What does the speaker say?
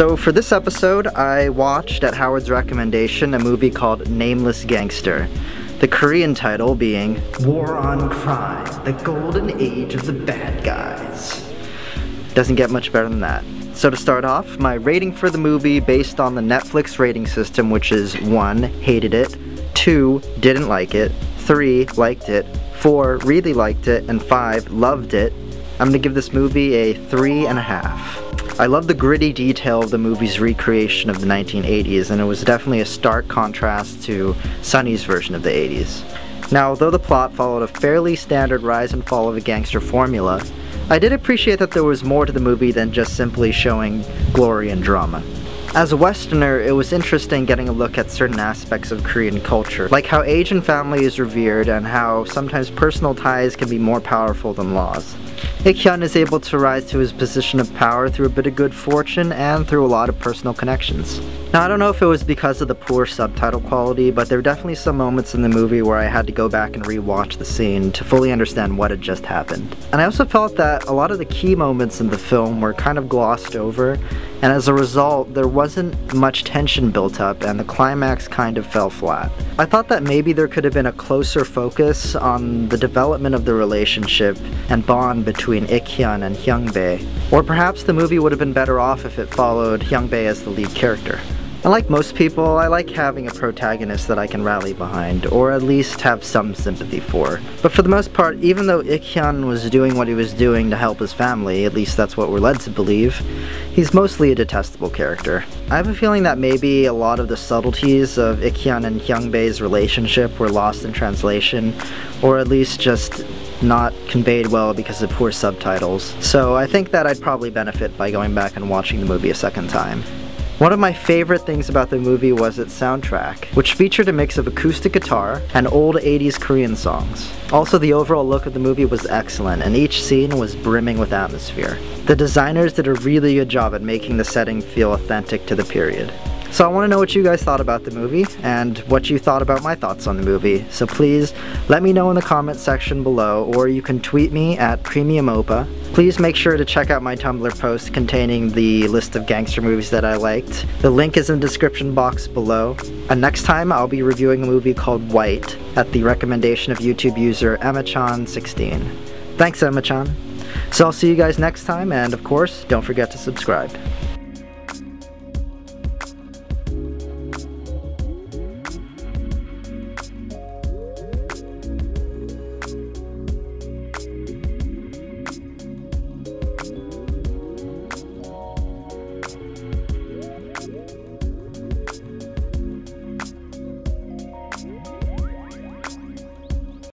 So for this episode, I watched, at Howard's recommendation, a movie called Nameless Gangster. The Korean title being War on Crime, the Golden Age of the Bad Guys. Doesn't get much better than that. So to start off, my rating for the movie based on the Netflix rating system, which is 1, hated it, 2, didn't like it, 3, liked it, 4, really liked it, and 5, loved it. I'm gonna give this movie a 3.5. I love the gritty detail of the movie's recreation of the 1980s, and it was definitely a stark contrast to Sonny's version of the 80s. Now, although the plot followed a fairly standard rise and fall of a gangster formula, I did appreciate that there was more to the movie than just simply showing glory and drama. As a Westerner, it was interesting getting a look at certain aspects of Korean culture, like how Asian family is revered and how sometimes personal ties can be more powerful than laws. Ik-hyun is able to rise to his position of power through a bit of good fortune and through a lot of personal connections. Now, I don't know if it was because of the poor subtitle quality, but there were definitely some moments in the movie where I had to go back and re-watch the scene to fully understand what had just happened. And I also felt that a lot of the key moments in the film were kind of glossed over, and as a result, there wasn't much tension built up and the climax kind of fell flat. I thought that maybe there could have been a closer focus on the development of the relationship and bond between Ik-hyun and Hyung-bae, or perhaps the movie would have been better off if it followed Hyung-bae as the lead character. Unlike most people, I like having a protagonist that I can rally behind, or at least have some sympathy for. But for the most part, even though Ik-hyun was doing what he was doing to help his family, at least that's what we're led to believe, he's mostly a detestable character. I have a feeling that maybe a lot of the subtleties of Ik-hyun and Hyung-bae's relationship were lost in translation, or at least just not conveyed well because of poor subtitles. So I think that I'd probably benefit by going back and watching the movie a second time. One of my favorite things about the movie was its soundtrack, which featured a mix of acoustic guitar and old 80s Korean songs. Also, the overall look of the movie was excellent, and each scene was brimming with atmosphere. The designers did a really good job at making the setting feel authentic to the period. So I want to know what you guys thought about the movie, and what you thought about my thoughts on the movie. So please, let me know in the comment section below, or you can tweet me at PremiumOpa. Please make sure to check out my Tumblr post containing the list of gangster movies that I liked. The link is in the description box below. And next time, I'll be reviewing a movie called White, at the recommendation of YouTube user Emmachan16. Thanks, Emmachan. So I'll see you guys next time, and of course, don't forget to subscribe.